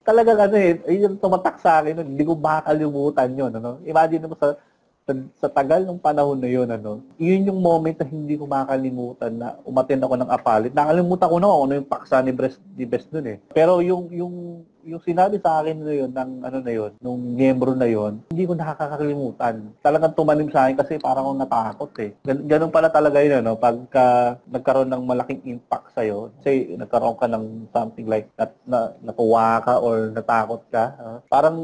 talagang ano eh, yung tumatak sa akin, hindi ko makakalimutan yun, ano. Imagine mo sa tagal ng panahon na yun, ano, yun yung moment na hindi ko makakalimutan na umattend ako ng APALIT. Nakalimutan ko na kung ano yung paksa ni Best dun eh. Pero yung sinabi sa akin na yun, ng ano na yun, nung miyembro na yun, hindi ko nakakalimutan. Talagang tumanim sa akin kasi parang akong natakot eh. Ganun pala talaga yun, ano, pagka nagkaroon ng malaking impact sa'yo, say, nagkaroon ka ng something like natuwa ka or natakot ka, parang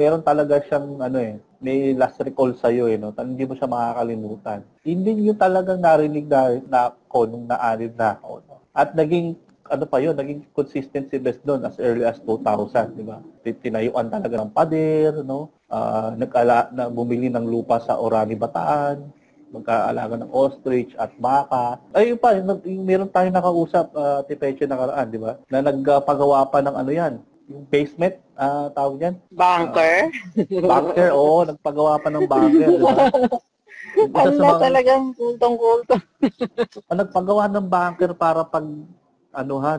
meron talaga siyang ano eh, may last recall sa'yo eh, no? Hindi mo siya makakalimutan. Hindi yung talagang narinig na ako nung naanin na ako. No? At naging, ano pa yun, naging consistency best doon as early as 2000, di ba? Tinayuan talaga ng pader, no? Bumili ng lupa sa Orani, Bataan, magkaalaga ng ostrich at baka. Ay, yun pa, yung meron tayong nakausap, Tipeche nakaraan, di ba? Na nagpagawa pa ng ano yan, yung basement, tawag yan? Bunker? Bunker, oo. Nagpagawa pa ng bunker, di ba? Wala talagang kultong-kultong. Nagpagawa ng bunker para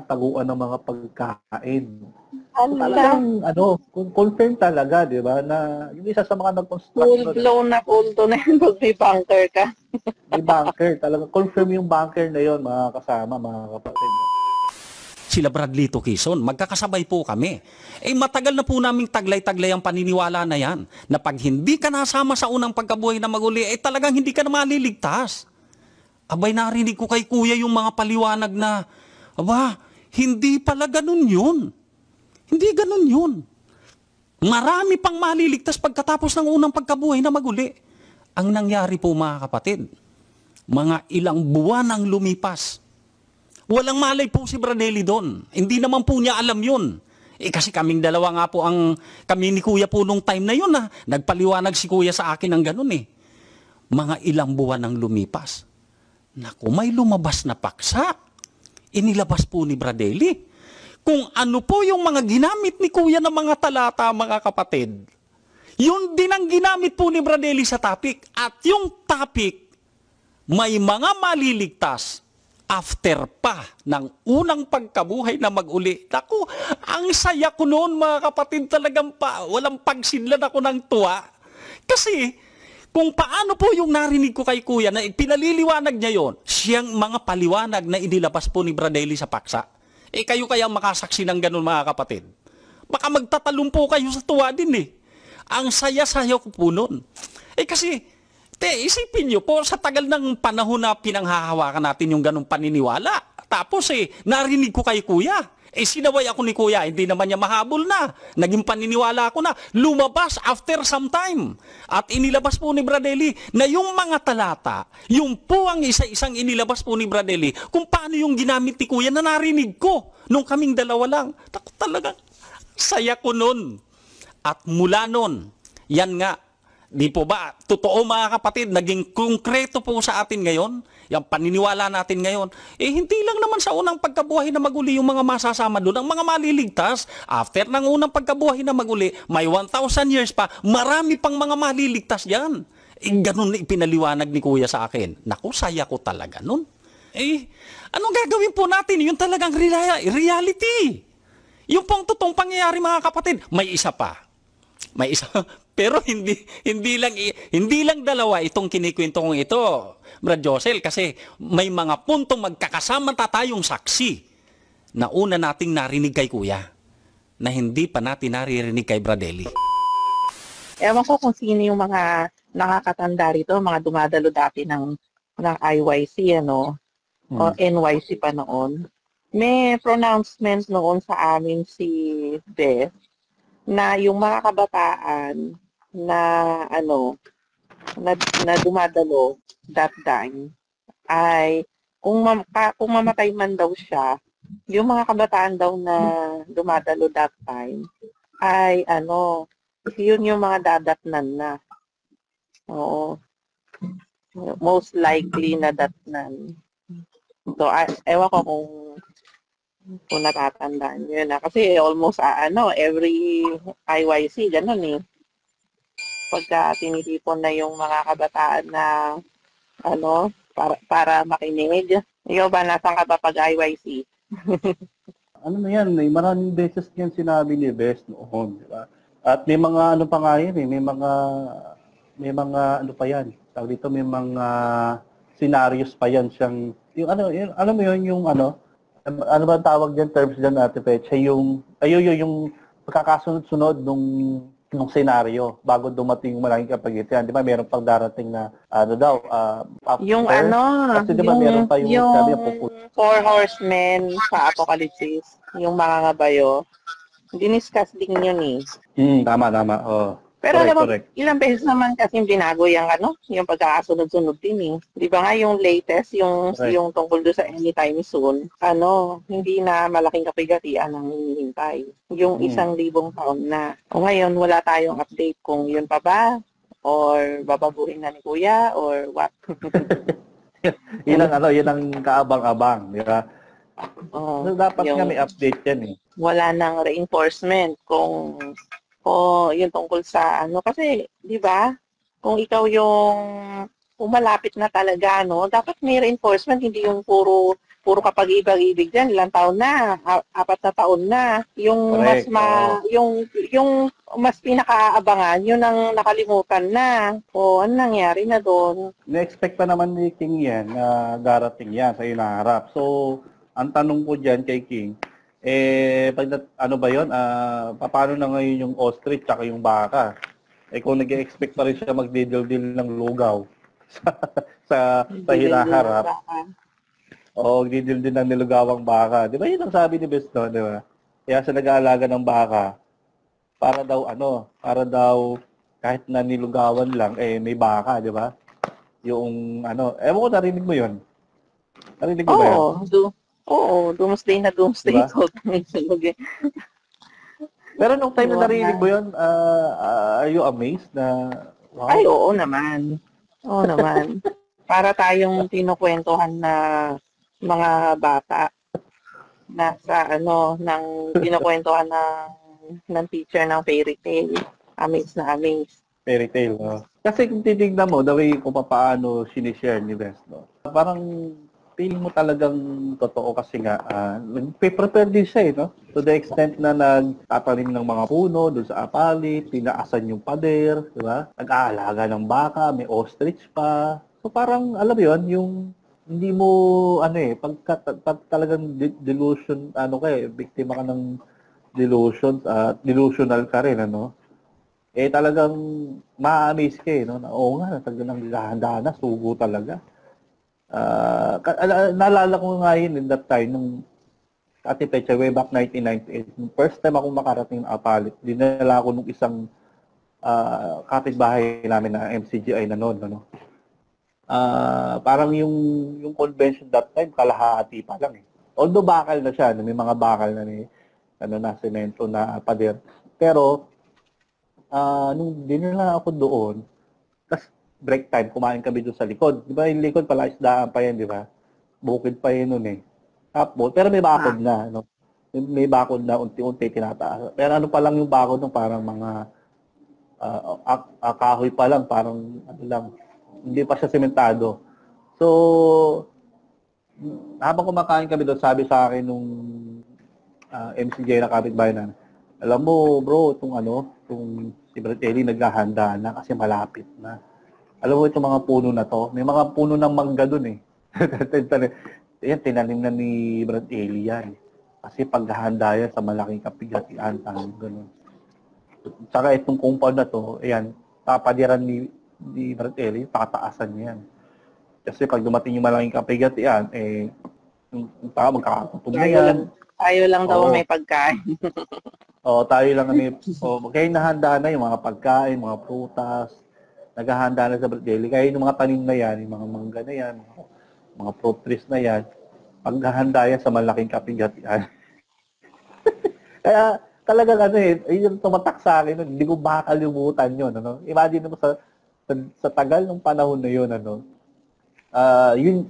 taguan ng mga pagkain. Talagang, confirm talaga, di ba? Na yung isa sa mga nag-construct. Full-blown na kulto na yun pag may bunker ka. May bunker. Talagang confirm yung bunker na yun, mga kasama, mga kapatid. Sila Bradlito Quezon, magkakasabay po kami. Matagal na po naming taglay-taglay ang paniniwala na yan, na pag hindi ka nasama sa unang pagkabuhay na maguli, talagang hindi ka na maliligtas. Abay, narinig ko kay kuya yung mga paliwanag na, hindi pala ganun yun. Hindi ganun yun. Marami pang maliligtas pagkatapos ng unang pagkabuhay na maguli. Ang nangyari po mga kapatid, mga ilang buwan ang lumipas. Walang malay po si Branelli doon. Hindi naman po niya alam yun. Kasi kaming dalawa nga po kami ni kuya po nung time na yun nagpaliwanag si kuya sa akin ng ganun eh. Mga ilang buwan ang lumipas. Naku, may lumabas na paksa. Inilabas po ni Branelli. Kung ano po yung mga ginamit ni kuya ng mga talata, mga kapatid. Yun din ang ginamit po ni Branelli sa topic. At yung topic, may mga maliligtas after pa ng unang pagkabuhay na mag-uli. Naku, ang saya ko noon mga kapatid, talagang walang pagsinlan ako ng tuwa. Kasi, kung paano po yung narinig ko kay kuya na pinaliliwanag niya yon, siyang mga paliwanag na inilabas po ni Branelli sa paksa. Kayo kaya makasaksi ng ganun mga kapatid. Baka magtatalong po kayo sa tuwa din eh. Ang saya-saya ko po noon. Kasi, isipin nyo po, sa tagal ng panahon na pinanghahawakan natin yung ganong paniniwala. Tapos narinig ko kay kuya. Sinaway ako ni kuya, hindi naman niya mahabol na. Naging paniniwala ko na. Lumabas after some time. At inilabas po ni Branelli na yung mga talata, yung po ang isa-isang inilabas po ni Branelli, kung paano yung ginamit ni kuya na narinig ko nung kaming dalawa lang. Talagang saya ko nun. At mula nun, yan nga, di po ba, totoo mga kapatid, naging konkreto po sa atin ngayon, yung paniniwala natin ngayon, hindi lang naman sa unang pagkabuhay na maguli yung mga masasama doon, ang mga maliligtas, after ng unang pagkabuhay na maguli, may 1,000 years pa, marami pang mga maliligtas yan. Ganun na ipinaliwanag ni kuya sa akin. Naku, saya ko talaga nun. Anong gagawin po natin? Yung talagang reality. Yung pong totoong pangyayari mga kapatid, may isa pa. May isa, pero hindi lang dalawa itong kinikwento kong ito, Brad Josel, kasi may mga puntong magkakasama tayong saksi na una nating narinig kay kuya, na hindi pa natin naririnig kay Branelli. Ewan ko kung sino yung mga nakakatanda rito, mga dumadalo dati ng IYC, o NYC pa noon. May pronouncement noon sa amin si Beth, na yung mga kabataan na na dumadalo that time ay kung mamatay man daw siya, yung mga kabataan daw na dumadalo that time ay yun yung mga dadatnan na. Oo. Most likely na datnan. So, ewan ko kung natatandaan nyo na. Kasi almost, every IYC, ganun eh. Pagka tinitipon na yung mga kabataan na, para makinig. Ikaw ba, nasan ka ba pag IYC? Ano na yan, maraming beses yan sinabi ni Best noon, di ba? At may mga ano pa nga yun may mga ano pa yan. Tawag dito, may mga scenarios pa yan siyang, alam mo yun, yung ano ba ang tawag diyan terms diyan Ate Pecha, yung pagkakasunod-sunod nung senaryo bago dumating yung malaking kapagitan. Di ba meron pang darating na after, Yung kasi di ba meron pa yung sabi Four Horsemen sa Apocalypse, yung mga ngabayo, diniscuss din yun eh. Tama. Oh. Pero alam mo, Correct. ilang beses naman kasi binago yung pagkakasunod-sunod din eh. Di ba nga yung latest, Correct. yung tungkol doon sa Anytime Soon, hindi na malaking kapigatian ang hinihintay. Yung 1,000 taon na. O ngayon, wala tayong update kung yun pa ba, or babaguhin na ni Kuya, or what. Yun ang kaabang-abang, di ba? So, dapat nga may update yan eh. Wala nang reinforcement kung yung tungkol sa kasi 'di ba kung ikaw kung malapit na talaga dapat may reinforcement, hindi yung puro kapag-ibig diyan ilang taon na, 4 na taon na, yung Correct. yung mas pinakaabangan yun ang nakalimutan na. Ano nangyari na doon? Na-expect pa naman ni King yan na darating yan sa inaharap. So, ang tanong ko diyan kay King, ano ba yun? Paano na ngayon yung ostrich at yung baka? Kung nag-expect pa rin siya magdidildil ng lugaw sa hinaharap. O magdidildil ng nilugawang baka. Di ba yun ang sabi ni Besto, di ba? Kaya siya nag-aalaga ng baka para daw kahit na nilugawan lang, may baka, di ba? Yung ewan ko, narinig mo yun? Narinig mo ba yun? Oo, doomsday diba? talk. Pero nung time na narinig mo yun, are you amazed na, wow? Ay, oo naman. Oo naman. Para tayong tinukwentuhan na mga bata na sa tinukwentuhan ng teacher ng fairy tale. Amazed na amazed. Fairy tale, no? Kasi kung titignan mo, the way kung paano sinishare ni Best, no? Parang feeling mo talagang totoo kasi nga, nag-prepare din siya, no? To the extent na nagtatanim ng mga puno doon sa apalit, tinaasan yung pader, di ba? Nag-aalaga ng baka, may ostrich pa. So parang, alam mo yun, yung hindi mo, pag talagang delusion, biktima ka ng delusions at delusional ka rin, talagang ma-amaze ka, no? Na, oo nga, talagang naghahanda na, sugo talaga. Naalala ko nga yun in that time, nung Ate Pecha, way back 1998, nung first time ako makarating ng Apalit, dinala ako nung isang kapitbahay namin na MCGI na noon, parang yung convention that time, kalahati pa lang eh. Although bakal na siya, may mga bakal na na semento na pader. Pero, nung dinala ako doon, tas break time, kumain kami doon sa likod. Di ba yung likod pala isdaan pa yan, di ba? Bukid pa yun nun eh. Tapos, pero may bakod na, May bakod na unti-unti tinataas. Pero pa lang yung bakod nung parang mga kahoy pa lang, parang hindi pa siya sementado. So, habang kumakain kami doon, sabi sa akin nung MCJ na kapitbahay na, alam mo bro, itong si Brett Eli naghahanda na kasi malapit na. Alam mo itong mga puno na to, may mga puno ng mangga doon eh. Yan, tinanim na ni Brett Eli yan. Kasi paghahanda yan sa malaking kapigatian, gano'n. Saka itong compound na to, ayan, papadiran ni Brett Eli, pataasan niya yan. Kasi pag dumating yung malaking kapigatian, yung tao magkakatutog na yan. Tayo lang daw may pagkain. Tayo lang kaya nahanda na yung mga pagkain, mga prutas, naghahanda na sa Brett. Kaya yung mga tanim na yan, yung mga mangga na yan, mga fruit trees na yan, paghahanda yan sa malaking kapigatian. Kaya talagang yung tumatak sa akin, hindi ko makakalimutan yun. Imagine mo sa tagal ng panahon na yun,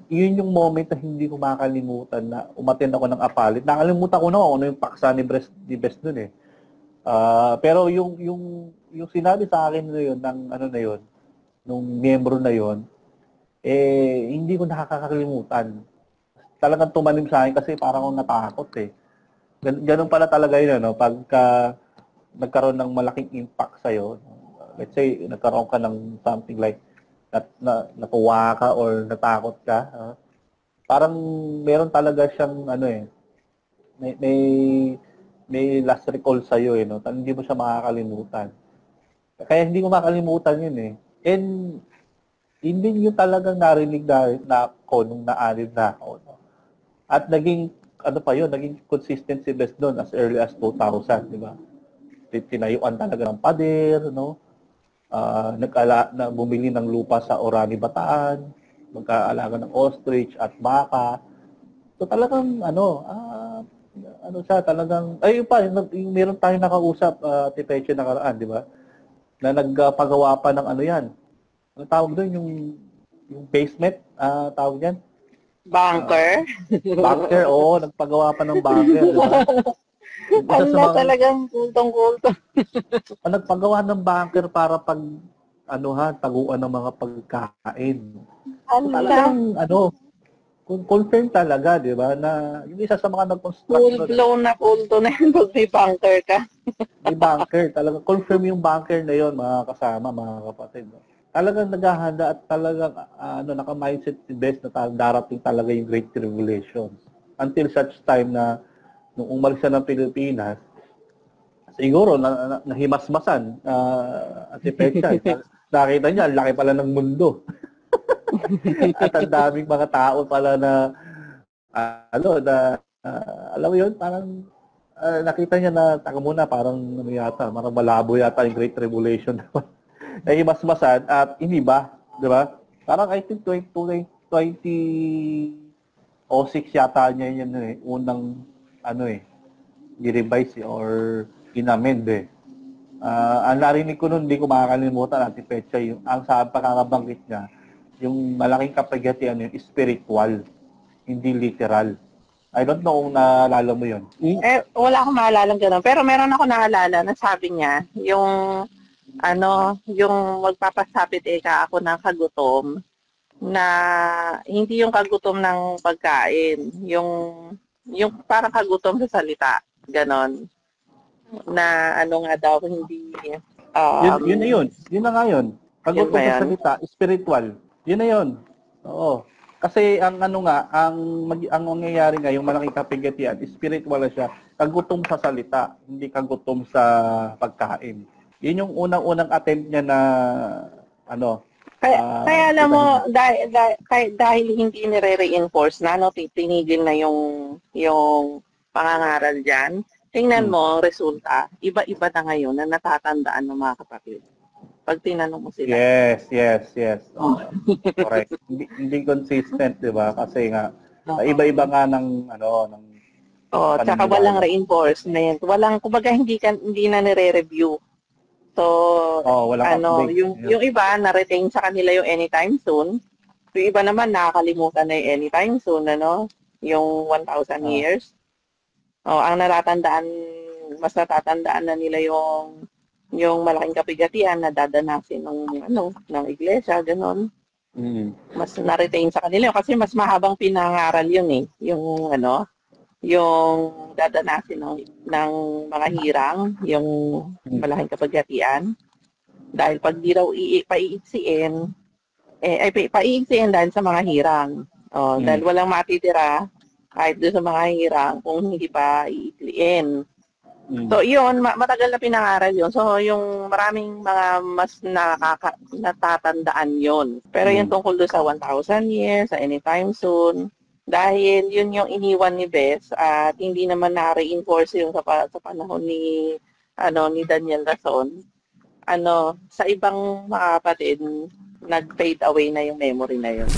yun yung moment na hindi ko makakalimutan na umattend ako ng Apalit. Nakalimutan ko na kung ano yung paksa ni Best dun eh. Pero yung sinabi sa akin na yun, nung miyembro na yun, hindi ko nakakalimutan. Talagang tumanim sa akin kasi parang ako natakot eh. Ganun pala talaga yun, no? Pagka nagkaroon ng malaking impact sa'yo, let's say, nagkaroon ka ng something like natuwa ka or natakot ka, parang meron talaga siyang, may last recall sa'yo, no? Hindi mo siya makakalimutan. Kaya hindi ko makalimutan yun, eh. And, hindi yun talagang narinig na ako nung na-anid na ako, no? At naging naging consistency best doon as early as 2000, di ba? Tinayuan talaga ng pader, no? Bumili ng lupa sa Orani, Bataan, magkaalaga ng ostrich at baka. So talagang siya talagang yung meron tayong nakausap Peche nakaraan, di ba? Na nagpagawa pa ng yan. Ano tawag doon yung basement, tawag yan? Bunker? Bunker, oo. Nagpagawa pa ng bunker, di ba? Talagang kultong-kultong. Nagpagawa ng bunker para taguan ng mga pagkain. Talagang, confirm talaga, di ba? Na yung isa sa mga nag-construct. Full-blown na kulto na yun pag may bunker ka. May bunker. Talagang confirm yung bunker na yun, mga kasama, mga kapatid. Talagang naghahanda at talagang naka-mindset si Bes na darating talaga yung Great Tribulation. Until such time na nung umalis siya ng Pilipinas, siguro nahimasmasan at si Pecha. Nakita niya, laki pala ng mundo. At ang daming mga tao pala na alam mo yun, parang nakita niya na taka muna, parang malabo yata yung Great Tribulation. Nahimasmasan at iniba, di ba? Parang I think 2006 yata niya yun unang i-revise or inamend ang narinig ko nun, hindi ko makakalimutan Ate Pecha, ang sa pagkakabanggit niya, yung malaking kapagatian yun, spiritual, hindi literal. I don't know kung naalala mo yun. Wala akong maalala gano'n. Pero meron ako naalala na sabi niya, yung magpapasapit ako ng kagutom na hindi yung kagutom ng pagkain, yung parang kagutom sa salita, ganon. Na nga daw, hindi... yun na yun. Yun na nga yun. Kagutom sa salita, spiritual. Yun na yun. Oo. Kasi ang mangyayari nga, yung malaking kapigatian, spiritual na siya. Kagutom sa salita, hindi kagutom sa pagkain. Yun yung unang-unang attempt niya na kaya alam mo, dahil hindi nire-reinforce na, tinigil na yung pangangaral dyan, tingnan mo, resulta, iba-iba na ngayon na natatandaan ng mga kapatid. Pag tinanong mo sila. Yes. Oh. Correct. Hindi consistent, di ba? Kasi nga, iba-iba nga ng tsaka walang reinforcement. Kumbaga hindi na nire-review. So, yung iba, na-retain sa kanila yung anytime soon. Yung iba naman, nakakalimutan na yung anytime soon, yung 1,000 years. Ang mas natatandaan na nila yung malaking kapigatian na dadanasin ng iglesia, gano'n. Mas na-retain sa kanila kasi mas mahabang pinangaral yun yung dadanasin ng mga hirang, yung malaking kapagatian. Dahil pag di raw paiiksiin dahil sa mga hirang. Dahil walang matitira kahit doon sa mga hirang kung hindi pa iikliin. So, yun, matagal na pinangaral yun. So, yung maraming mga mas natatandaan yun. Pero yung tungkol doon sa 1,000 years, sa anytime soon, dahil yun yung iniwan ni Bes at hindi naman na-reinforce yung sa panahon ni Daniel Rason. Sa ibang mga kapatid, nag-fade away na yung memory na yun.